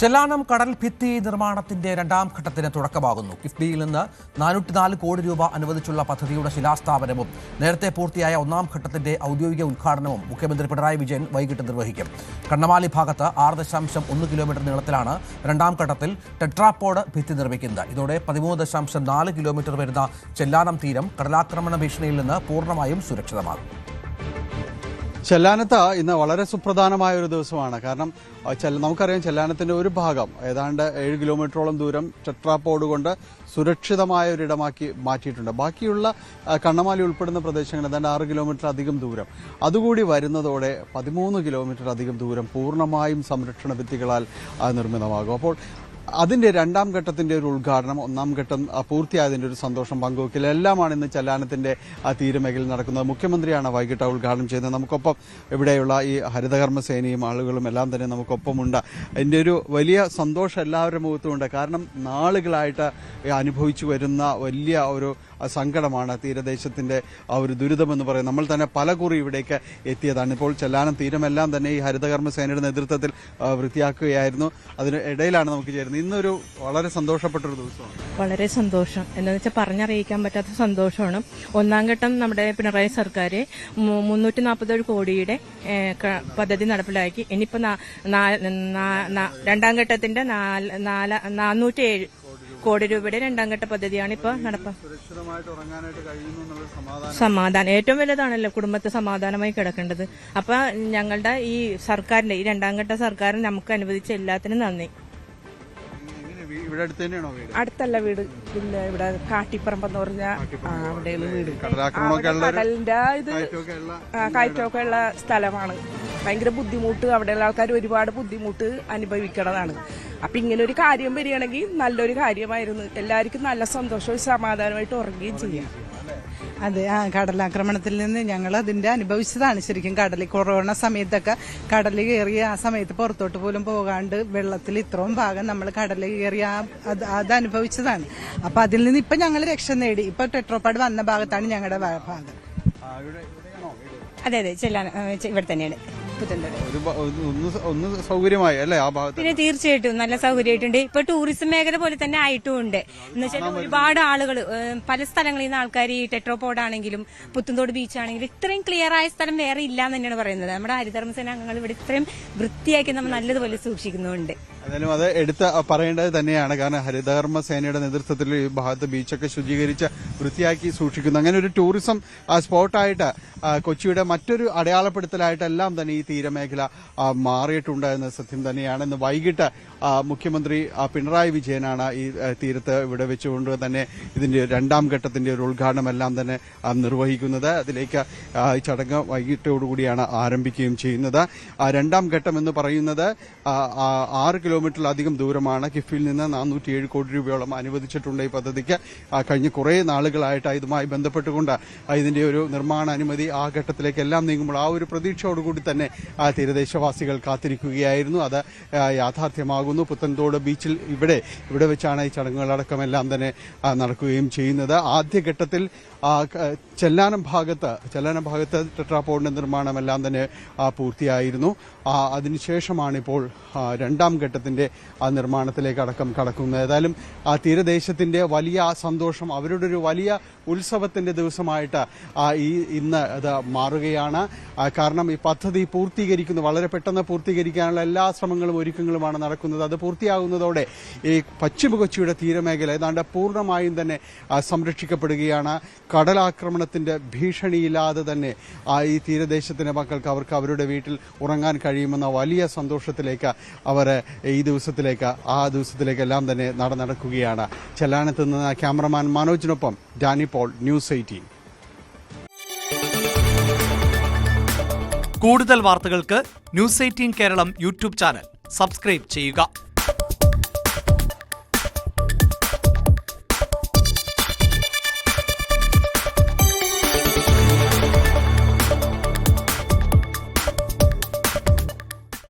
ചെല്ലാനം കടൽ ഭിത്തി നിർമ്മാണത്തിന്റെ രണ്ടാം ഘട്ടത്തിന് തുടക്കമാകുന്നു. കിഫ്ബിയിൽ നിന്ന് 404 കോടി രൂപ അനുവദിച്ചുള്ള പദ്ധതിയുടെ ശിലാസ്ഥാപനവും നേരത്തെ പൂർത്തിയായ ഒന്നാം ഘട്ടത്തിന്റെ ഔദ്യോഗിക ഉദ്ഘാടനവും മുഖ്യമന്ത്രി പിണറായി വിജയൻ വൈകിട്ട് നിർവഹിക്കും. കണ്ണമാലി ഭാഗത്ത് 6.1 കിലോമീറ്റർ നീളത്തിലാണ് രണ്ടാം ഘട്ടത്തിൽ ടെട്രാപോഡ് ഭിത്തി നിർമ്മിക്കുന്നത്. ഇതോടെ 13.4 കിലോമീറ്റർ വരുന്ന ചെല്ലാനം തീരം കടലാക്രമണ ഭീഷണിയിൽ നിന്ന് പൂർണ്ണമായും സുരക്ഷിതമാകും. ചെല്ലാനത്ത് ഇന്ന് വളരെ സുപ്രധാനമായ ഒരു ദിവസമാണ്. കാരണം നമുക്കറിയാം, ചെല്ലാനത്തിന്റെ ഒരു ഭാഗം ഏതാണ്ട് 7 കിലോമീറ്ററോളം ദൂരം ടെട്രാപോഡ് കൊണ്ട് സുരക്ഷിതമായ ഒരിടമാക്കി മാറ്റിയിട്ടുണ്ട്. ബാക്കിയുള്ള കണ്ണമാലി ഉൾപ്പെടുന്ന പ്രദേശങ്ങൾ ഏതാണ്ട് 6 കിലോമീറ്റർ അധികം ദൂരം അതുകൂടി വരുന്നതോടെ 13 കിലോമീറ്റർ അധികം ദൂരം പൂർണ്ണമായും സംരക്ഷണ ഭിത്തികളാൽ നിർമ്മിതമാകും. അപ്പോൾ അതിന്റെ രണ്ടാം ഘട്ടത്തിന്റെ ഒരു ഉദ്ഘാടനം, ഒന്നാം ഘട്ടം പൂർത്തിയായതിന്റെ ഒരു സന്തോഷം പങ്കുവയ്ക്കൽ എല്ലാമാണ് ഇന്ന് ചെല്ലാനത്തിന്റെ തീരമേഖലയിൽ നടക്കുന്നത്. മുഖ്യമന്ത്രിയാണ് വൈകിട്ട് ഉദ്ഘാടനം ചെയ്യുന്നത്. നമുക്കൊപ്പം ഇവിടെയുള്ള ഈ ഹരിതകർമ്മസേനയും ആളുകളും എല്ലാം തന്നെ നമുക്കൊപ്പമുണ്ട്. അതിന്റെ ഒരു വലിയ സന്തോഷം എല്ലാവരുടെ മുഖത്തുമുണ്ട്. കാരണം നാളുകളായിട്ട് അനുഭവിച്ചു വരുന്ന വലിയ ഒരു സങ്കടമാണ് തീരദേശത്തിന്റെ ആ ഒരു ദുരിതമെന്ന് പറയുന്നത്. നമ്മൾ തന്നെ പല കുറി ഇവിടേക്ക് എത്തിയതാണ്. ഇപ്പോൾ ചെല്ലാനം തീരമെല്ലാം തന്നെ ഈ ഹരിതകർമ്മസേനയുടെ നേതൃത്വത്തിൽ വൃത്തിയാക്കുകയായിരുന്നു. അതിന് ഇടയിലാണ് നമുക്ക് ചേരുന്നത്. ഇന്നൊരു വളരെ സന്തോഷപ്പെട്ടൊരു ദിവസമാണ്. വളരെ സന്തോഷം എന്താണെന്ന് വെച്ചാൽ പറഞ്ഞറിയിക്കാൻ പറ്റാത്ത സന്തോഷമാണ്. ഒന്നാം ഘട്ടം നമ്മുടെ പിണറായി സർക്കാർ 347 കോടിയുടെ പദ്ധതി നടപ്പിലാക്കി. ഇനിയിപ്പോ രണ്ടാം ഘട്ടത്തിന്റെ 407 കോടി രൂപയുടെ രണ്ടാം ഘട്ട പദ്ധതിയാണ് ഇപ്പൊ സമാധാനം ഏറ്റവും വലുതാണല്ലോ, കുടുംബത്തെ സമാധാനമായി കിടക്കേണ്ടത്. അപ്പൊ ഞങ്ങളുടെ ഈ സർക്കാരിന്റെ ഈ രണ്ടാം ഘട്ട സർക്കാരിന് നമുക്ക് അനുവദിച്ച എല്ലാത്തിനും നന്ദി. അടുത്തല്ല വീട്, പിന്നെ ഇവിടെ കാട്ടിപ്പറമ്പെന്ന് പറഞ്ഞ അവിടെയാണ് വീട്. കടലിന്റെ ഇത് കയറ്റമൊക്കെ ഉള്ള സ്ഥലമാണ്. ഭയങ്കര ബുദ്ധിമുട്ട്, അവിടെയുള്ള ആൾക്കാർ ഒരുപാട് ബുദ്ധിമുട്ട് അനുഭവിക്കണതാണ്. അപ്പൊ ഇങ്ങനെ ഒരു കാര്യം വരികയാണെങ്കിൽ നല്ലൊരു കാര്യമായിരുന്നു. എല്ലാവർക്കും നല്ല സന്തോഷവും സമാധാനമായിട്ട് ഉറങ്ങുകയും ചെയ്യാം. അതെ, കടലാക്രമണത്തിൽ നിന്ന് ഞങ്ങൾ അതിന്റെ അനുഭവിച്ചതാണ്. ശരിക്കും കടലിൽ കൊറോണ സമയത്തൊക്കെ കടലിൽ കയറിയ ആ സമയത്ത് പുറത്തോട്ട് പോലും പോകാണ്ട് വെള്ളത്തിൽ ഇത്രയും ഭാഗം നമ്മൾ കടലിൽ കയറിയ അത് അനുഭവിച്ചതാണ്. അപ്പൊ അതിൽ നിന്ന് ഇപ്പൊ ഞങ്ങൾ രക്ഷ നേടി. ഇപ്പൊ ടെട്രോപാഡ് വന്ന ഭാഗത്താണ് ഞങ്ങളുടെ ഭാഗം. അതെ അതെ, ഇവിടെ തന്നെയാണ്. സൗകര്യമായി അല്ലേ ആ ഭാഗത്ത്? പിന്നെ തീർച്ചയായിട്ടും നല്ല സൗകര്യമായിട്ടുണ്ട്. ഇപ്പൊ ടൂറിസം മേഖല പോലെ തന്നെ ആയിട്ടുമുണ്ട്. എന്ന് വെച്ചാൽ ഒരുപാട് ആളുകൾ പല സ്ഥലങ്ങളിൽ നിന്ന് ആൾക്കാർ ഈ ടെട്രോപോഡ് ആണെങ്കിലും പുത്തൻതോട് ബീച്ച് ആണെങ്കിലും ഇത്രയും ക്ലിയർ ആയ സ്ഥലം വേറെ ഇല്ല എന്ന് തന്നെയാണ് പറയുന്നത്. നമ്മുടെ ഹരിതകർമ്മസേന അംഗങ്ങൾ ഇവിടെ ഇത്രയും വൃത്തിയാക്കി നമ്മൾ നല്ലതുപോലെ സൂക്ഷിക്കുന്നുണ്ട്. എന്തായാലും അത് എടുത്ത് പറയേണ്ടത് തന്നെയാണ്. കാരണം ഹരിതകർമ്മസേനയുടെ നേതൃത്വത്തിൽ ഈ ഭാഗത്ത് ബീച്ചൊക്കെ ശുചീകരിച്ച് വൃത്തിയാക്കി സൂക്ഷിക്കുന്നു. അങ്ങനെ ഒരു ടൂറിസം സ്പോട്ടായിട്ട് കൊച്ചിയുടെ മറ്റൊരു അടയാളപ്പെടുത്തലായിട്ടെല്ലാം തന്നെ ഈ തീരമേഖല മാറിയിട്ടുണ്ട് എന്ന സത്യം തന്നെയാണ്. ഇന്ന് വൈകിട്ട് മുഖ്യമന്ത്രി പിണറായി വിജയനാണ് ഈ തീരത്ത് ഇവിടെ വെച്ചുകൊണ്ട് തന്നെ ഇതിന്റെ രണ്ടാം ഘട്ടത്തിന്റെ ഒരു ഉദ്ഘാടനം എല്ലാം തന്നെ നിർവഹിക്കുന്നത്. അതിലേക്ക് ഈ ചടങ്ങ് വൈകിട്ടോടുകൂടിയാണ് ആരംഭിക്കുകയും ചെയ്യുന്നത്. രണ്ടാം ഘട്ടം എന്ന് പറയുന്നത് 6 കിലോമീറ്ററിലധികം ദൂരമാണ്. കിഫ്ബിയിൽ നിന്ന് 407 കോടി രൂപയോളം അനുവദിച്ചിട്ടുണ്ട് ഈ പദ്ധതിക്ക്. കഴിഞ്ഞ കുറേ നാളുകളായിട്ട് ഇതുമായി ബന്ധപ്പെട്ടുകൊണ്ട് ഇതിന്റെ ഒരു നിർമ്മാണ അനുമതി ആ ഘട്ടത്തിലേക്ക് എല്ലാം നീങ്ങുമ്പോൾ ആ ഒരു പ്രതീക്ഷയോടുകൂടി തന്നെ തീരദേശവാസികൾ കാത്തിരിക്കുകയായിരുന്നു. അത് യാഥാർത്ഥ്യമാകുന്നു. പുത്തൻതോട് ബീച്ചിൽ ഇവിടെ വെച്ചാണ് ഈ ചടങ്ങുകളടക്കമെല്ലാം തന്നെ നടക്കുകയും ചെയ്യുന്നത്. ആദ്യഘട്ടത്തിൽ ചെല്ലാനം ഭാഗത്ത് ടെട്രാപോഡിന്റെ നിർമ്മാണമെല്ലാം തന്നെ പൂർത്തിയായിരുന്നു. അതിനുശേഷമാണ് ഇപ്പോൾ രണ്ടാം ഘട്ടത്തിന്റെ നിർമ്മാണത്തിലേക്ക് അടക്കം കടക്കുന്നത്. ഏതായാലും തീരദേശത്തിന്റെ വലിയ സന്തോഷം, അവരുടെ ഒരു വലിയ ഉത്സവത്തിന്റെ ദിവസമായിട്ട് ഇന്ന് അത് മാറുകയാണ്. കാരണം ഈ പദ്ധതി വളരെ പെട്ടെന്ന് പൂർത്തീകരിക്കാനുള്ള എല്ലാ ശ്രമങ്ങളും ഒരുക്കങ്ങളുമാണ് നടക്കുന്നത്. അത് പൂർത്തിയാകുന്നതോടെ ഈ പശ്ചിമ കൊച്ചിയുടെ തീരമേഖല ഏതാണ്ട് പൂർണ്ണമായും തന്നെ സംരക്ഷിക്കപ്പെടുകയാണ്. കടലാക്രമണത്തിന്റെ ഭീഷണിയില്ലാതെ തന്നെ ഈ തീരദേശത്തിന്റെ മക്കൾക്ക് അവർക്ക് അവരുടെ വീട്ടിൽ ഉറങ്ങാൻ കഴിയുമെന്ന വലിയ സന്തോഷത്തിലേക്ക് അവർ ഈ ദിവസത്തിലേക്കെല്ലാം തന്നെ നടക്കുകയാണ്. ചെല്ലാനത്ത് നിന്ന് ക്യാമറമാൻ മനോജിനൊപ്പം ഡാനി പോൾ, ന്യൂസ് 18. കൂടുതൽ വാർത്തകൾക്ക് news 18 Keralam YouTube channel subscribe ചെയ്യുക.